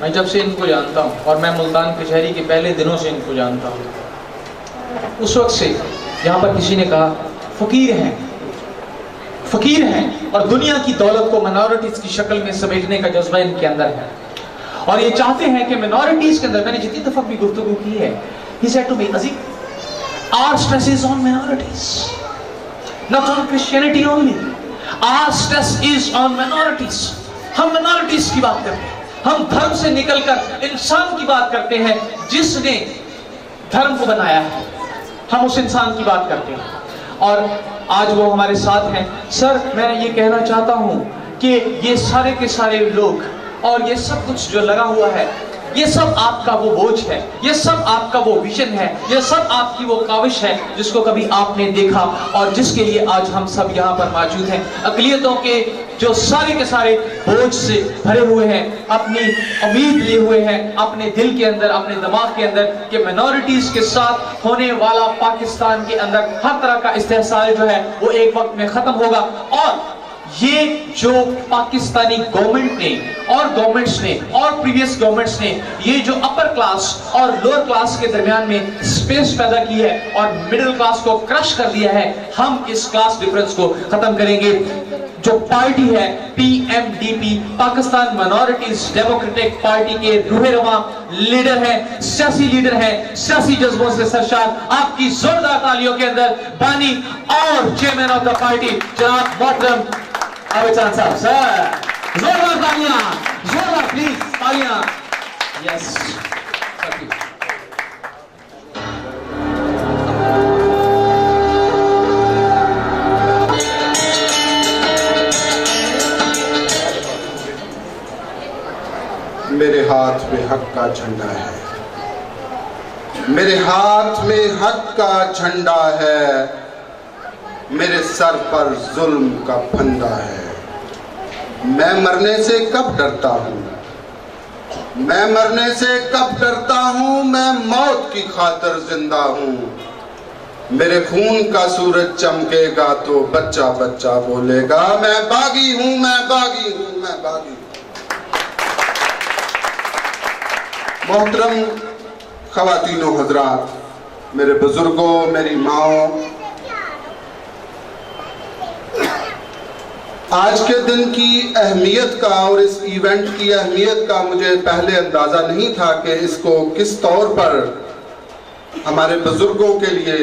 میں جب سے ان کو جانتا ہوں، اور میں ملتان کچہری کے پہلے دنوں سے ان کو جانتا ہوں، اس وقت سے یہاں پر کسی نے کہا فقیر ہیں اور دنیا کی دولت کو منورٹیز کی شکل میں سمیٹنے کا جذبہ ان کے اندر ہے، اور یہ چاہتے ہیں کہ منورٹیز کے اندر، میں نے جتنی دفعہ بھی گفتگو کی ہے، he said to me, Aziz, our stress is on minorities, not on Christianity only. Our stress is on minorities. ہم minorities کی بات کرتے ہیں، ہم دھرم سے نکل کر انسان کی بات کرتے ہیں جس نے دھرم کو بنایا ہے، ہم اس انسان کی بات کرتے ہیں، اور آج وہ ہمارے ساتھ ہیں۔ سر، میں یہ کہنا چاہتا ہوں کہ یہ سارے کے سارے لوگ اور یہ سب کچھ جو لگا ہوا ہے، یہ سب آپ کا وہ بوجھ ہے، یہ سب آپ کا وہ ویژن ہے، یہ سب آپ کی وہ کاوش ہے جس کو کبھی آپ نے دیکھا اور جس کے لیے آج ہم سب یہاں پر موجود ہیں۔ اقلیتوں کے جو سارے کے سارے بوجھ سے بھرے ہوئے ہیں، اپنی امید لیے ہوئے ہیں اپنے دل کے اندر، اپنے دماغ کے اندر، کہ منورٹیز کے ساتھ ہونے والا پاکستان کے اندر ہر طرح کا استحصال جو ہے وہ ایک وقت میں ختم ہوگا، اور یہ جو پاکستانی گورنمنٹ نے اور گورنمنٹس نے اور پریویس گورنمنٹس نے یہ جو اپر کلاس اور لوور کلاس کے درمیان میں سپیس پیدا کی ہے اور مڈل کلاس کو کرش کر دیا ہے، ہم اس کلاس ڈیفرنس کو ختم کریں گے۔ جو پارٹی ہے PMDP، Pakistan minorities democratic party کے روح رواں لیڈر ہیں، سیاسی لیڈر ہیں، سیاسی جذبوں سے سرشار، آپ کی زوردار تالیوں کے اندر بانی اور چیئرمین آف دا پارٹی جناب محترم عابد چاند صاحب۔ سر زوردار تالیاں، زوردار پلیز تالیاں۔ یس میرے ہاتھ میں حق کا جھنڈا ہے، میرے ہاتھ میں حق کا جھنڈا ہے، میرے سر پر ظلم کا پھندا ہے۔ میں مرنے سے کب ڈرتا ہوں، میں مرنے سے کب ڈرتا ہوں، میں موت کی خاطر زندہ ہوں۔ میرے خون کا سورج چمکے گا تو بچہ بچہ بولے گا، میں باغی ہوں، میں باغی ہوں، میں باغی ہوں۔ محترم خواتین و حضرات، میرے بزرگوں، میری ماؤں، آج کے دن کی اہمیت کا اور اس ایونٹ کی اہمیت کا مجھے پہلے اندازہ نہیں تھا کہ اس کو کس طور پر ہمارے بزرگوں کے لیے،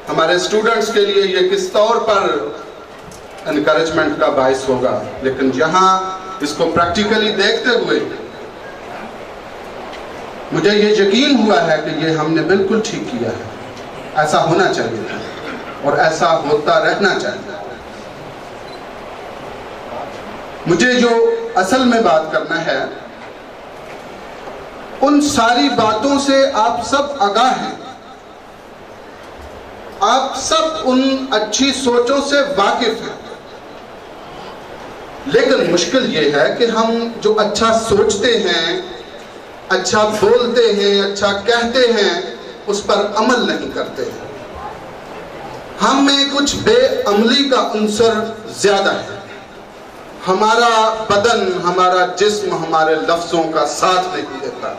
ہمارے اسٹوڈنٹس کے لیے یہ کس طور پر انکریجمنٹ کا باعث ہوگا، لیکن یہاں اس کو پریکٹیکلی دیکھتے ہوئے مجھے یہ یقین ہوا ہے کہ یہ ہم نے بالکل ٹھیک کیا ہے، ایسا ہونا چاہیے تھا اور ایسا ہوتا رہنا چاہیے۔ مجھے جو اصل میں بات کرنا ہے، ان ساری باتوں سے آپ سب آگاہ ہیں، آپ سب ان اچھی سوچوں سے واقف ہیں، لیکن مشکل یہ ہے کہ ہم جو اچھا سوچتے ہیں، اچھا بولتے ہیں، اچھا کہتے ہیں، اس پر عمل نہیں کرتے ہیں۔ ہم میں کچھ بے عملی کا عنصر زیادہ ہے، ہمارا بدن، ہمارا جسم ہمارے لفظوں کا ساتھ نہیں دیتا۔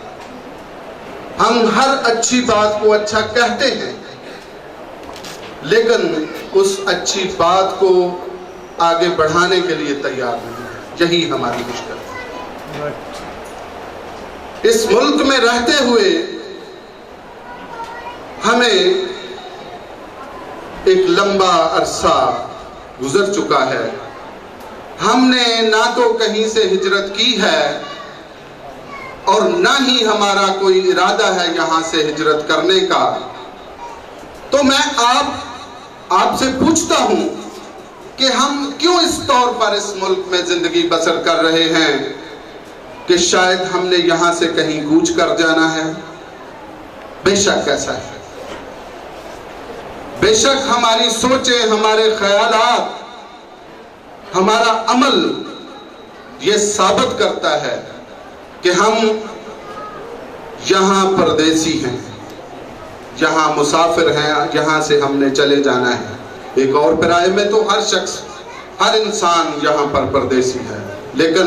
ہم ہر اچھی بات کو اچھا کہتے ہیں، لیکن اس اچھی بات کو آگے بڑھانے کے لیے تیار نہیں ہے۔ یہی ہماری مشکل ہے۔ اس ملک میں رہتے ہوئے ہمیں ایک لمبا عرصہ گزر چکا ہے، ہم نے نہ تو کہیں سے ہجرت کی ہے اور نہ ہی ہمارا کوئی ارادہ ہے یہاں سے ہجرت کرنے کا۔ تو میں آپ سے پوچھتا ہوں کہ ہم کیوں اس طور پر اس ملک میں زندگی بسر کر رہے ہیں کہ شاید ہم نے یہاں سے کہیں کوچ کر جانا ہے؟ بے شک ایسا ہے، بے شک ہماری سوچیں، ہمارے خیالات، ہمارا عمل یہ ثابت کرتا ہے کہ ہم یہاں پردیسی ہیں، یہاں مسافر ہیں، یہاں سے ہم نے چلے جانا ہے۔ ایک اور پیرائے میں تو ہر شخص، ہر انسان یہاں پر پردیسی ہے، لیکن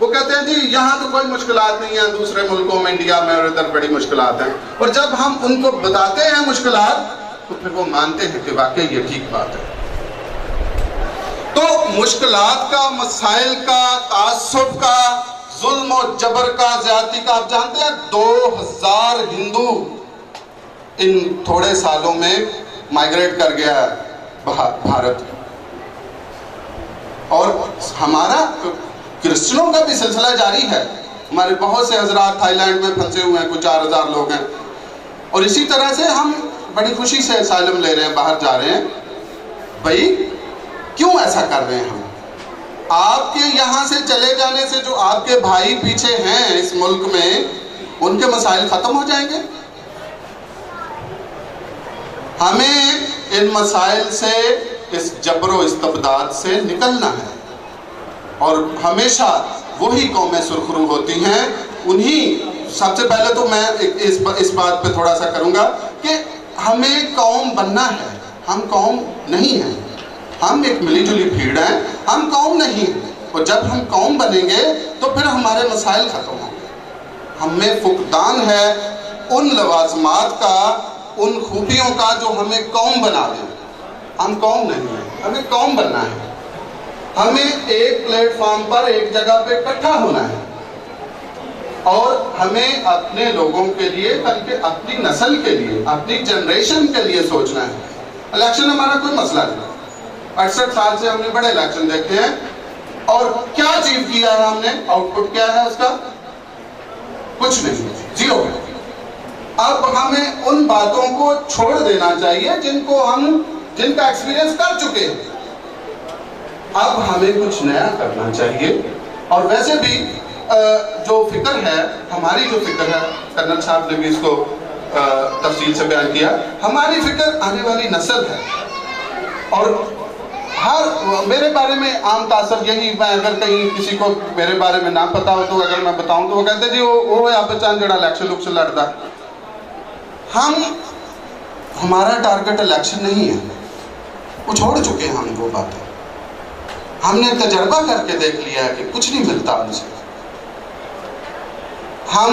وہ کہتے ہیں جی یہاں تو کوئی مشکلات نہیں ہیں، دوسرے ملکوں میں، انڈیا میں اور ادھر بڑی مشکلات ہیں، اور جب ہم ان کو بتاتے ہیں مشکلات تو پھر وہ مانتے ہیں کہ واقعی یہ ٹھیک بات ہے۔ تو مشکلات کا، مسائل کا، تعصب کا، ظلم و جبر کا، زیادتی کا، آپ جانتے ہیں 2000 ہندو ان تھوڑے سالوں میں مائیگریٹ کر گیا بھارت، اور ہمارا کرسچنوں کا بھی سلسلہ جاری ہے۔ ہمارے بہت سے حضرات تھائی لینڈ میں پھنسے ہوئے ہیں، کچھ 4000 لوگ ہیں، اور اسی طرح سے ہم بڑی خوشی سے اسائلم لے رہے ہیں، باہر جا رہے ہیں۔ بھائی کیوں ایسا کر رہے ہیں ہم؟ آپ کے یہاں سے چلے جانے سے جو آپ کے بھائی پیچھے ہیں اس ملک میں، ان کے مسائل ختم ہو جائیں گے؟ ہمیں ان مسائل سے، اس جبر و استبداد سے نکلنا ہے، اور ہمیشہ وہی قومیں سرخرو ہوتی ہیں، انہی۔ سب سے پہلے تو میں اس بات پہ تھوڑا سا کروں گا کہ ہمیں قوم بننا ہے، ہم قوم نہیں ہیں، ہم ایک ملی جلی بھیڑ ہیں، ہم قوم نہیں ہیں، اور جب ہم قوم بنیں گے تو پھر ہمارے مسائل ختم ہوں گے۔ ہمیں فقدان ہے ان لوازمات کا، ان خوبیوں کا جو ہمیں قوم بنا دیں۔ ہم قوم نہیں ہیں، ہمیں قوم بننا ہے، ہمیں ایک پلیٹ فارم پر ایک جگہ پہ اکٹھا ہونا ہے، اور ہمیں اپنے لوگوں کے لیے، بلکہ اپنی نسل کے لیے، اپنی جنریشن کے لیے سوچنا ہے۔ الیکشن ہمارا کوئی مسئلہ نہیں، 68 سال سے ہم نے بڑے الیکشن دیکھے ہیں، اور کیا اچیو کیا ہے ہم نے؟ آؤٹ پٹ کیا ہے اس کا؟ کچھ نہیں، زیرو ہے۔ اب ہمیں ان باتوں کو چھوڑ دینا چاہیے جن کا ایکسپیرینس کر چکے ہیں۔ اب ہمیں کچھ نیا کرنا چاہیے، اور ویسے بھی جو فکر ہے، ہماری جو فکر ہے، کرنل صاحب نے بھی اس کو تفصیل سے بیان کیا، ہماری فکر آنے والی نسل ہے۔ اور میرے بارے میں عام تاثر یہی، میں اگر کہیں کسی کو میرے بارے میں نہ پتا ہو تو اگر میں بتاؤں تو وہ کہتے جی وہ ہے آپ چاند جڑا الیکشن لڑتا۔ ہمارا ٹارگٹ الیکشن نہیں ہے، وہ چھوڑ چکے ہیں ہم وہ باتیں۔ ہم نے تجربہ کر کے دیکھ لیا ہے کہ کچھ نہیں ملتا ان سے۔ ہم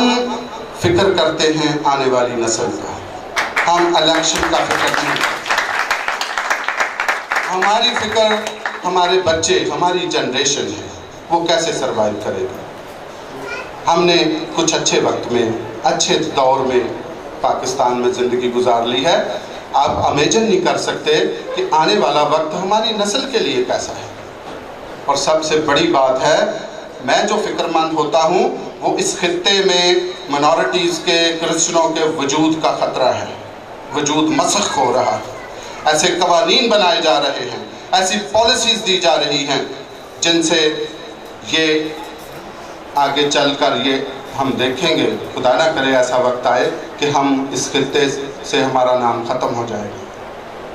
فکر کرتے ہیں آنے والی نسل کا، ہم الیکشن کا فکر نہیں کرتے۔ ہماری فکر ہمارے بچے، ہماری جنریشن ہے، وہ کیسے سروائیو کرے گا۔ ہم نے کچھ اچھے وقت میں، اچھے دور میں پاکستان میں زندگی گزار لی ہے، آپ امیجن نہیں کر سکتے کہ آنے والا وقت ہماری نسل کے لیے کیسا ہے۔ اور سب سے بڑی بات ہے، میں جو فکر مند ہوتا ہوں وہ اس خطے میں منورٹیز کے، کرسچنوں کے وجود کا خطرہ ہے، وجود مسخ ہو رہا ہے۔ ایسے قوانین بنائے جا رہے ہیں، ایسی پالیسیز دی جا رہی ہیں جن سے یہ آگے چل کر یہ ہم دیکھیں گے، خدا نہ کرے ایسا وقت آئے کہ ہم اس خطے سے ہمارا نام ختم ہو جائے گا۔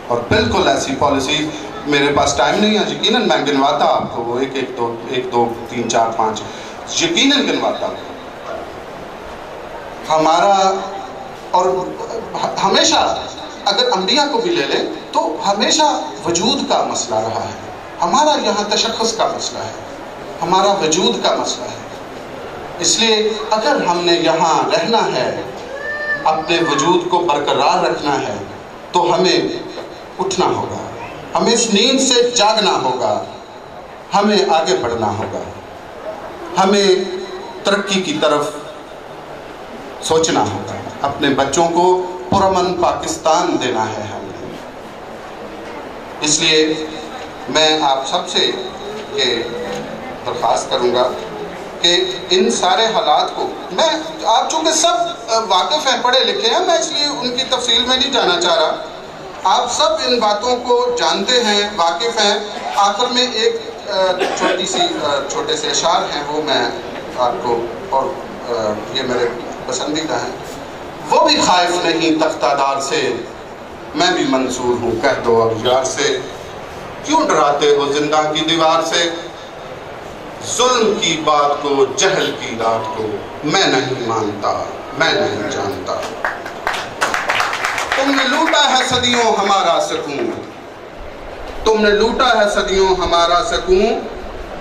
اور بالکل ایسی پالیسی، میرے پاس ٹائم نہیں ہے، یقیناً میں گنواتا آپ کو وہ ایک دو تین چار پانچ، یقیناً گنواتا ہوں۔ ہمارا، اور ہمیشہ اگر انبیاء کو بھی لے لیں تو ہمیشہ وجود کا مسئلہ رہا ہے۔ ہمارا یہاں تشخص کا مسئلہ ہے، ہمارا وجود کا مسئلہ ہے۔ اس لیے اگر ہم نے یہاں رہنا ہے، اپنے وجود کو برقرار رکھنا ہے، تو ہمیں اٹھنا ہوگا، ہمیں اس نیند سے جاگنا ہوگا، ہمیں آگے بڑھنا ہوگا، ہمیں ترقی کی طرف سوچنا ہوگا، اپنے بچوں کو پرامن پاکستان دینا ہے ہمیں۔ اس لیے میں آپ سب سے یہ درخواست کروں گا کہ ان سارے حالات کو، میں، آپ چونکہ سب واقف ہیں، پڑھے لکھے ہیں، میں اس لیے ان کی تفصیل میں نہیں جانا چاہ رہا، آپ سب ان باتوں کو جانتے ہیں، واقف ہیں۔ آخر میں ایک چھوٹے سے اشعار ہیں، وہ میں آپ کو، اور یہ میرے پسندیدہ ہیں۔ وہ بھی خائف نہیں تختہ دار سے، میں بھی منصور ہوں کہہ دو اب یار سے، کیوں ڈراتے ہو زندہ کی دیوار سے، ظلم کی بات کو، جہل کی رات کو، میں نہیں مانتا، میں نہیں جانتا۔ تم نے لوٹا ہے صدیوں ہمارا سکون، تم نے لوٹا ہے صدیوں ہمارا سکون،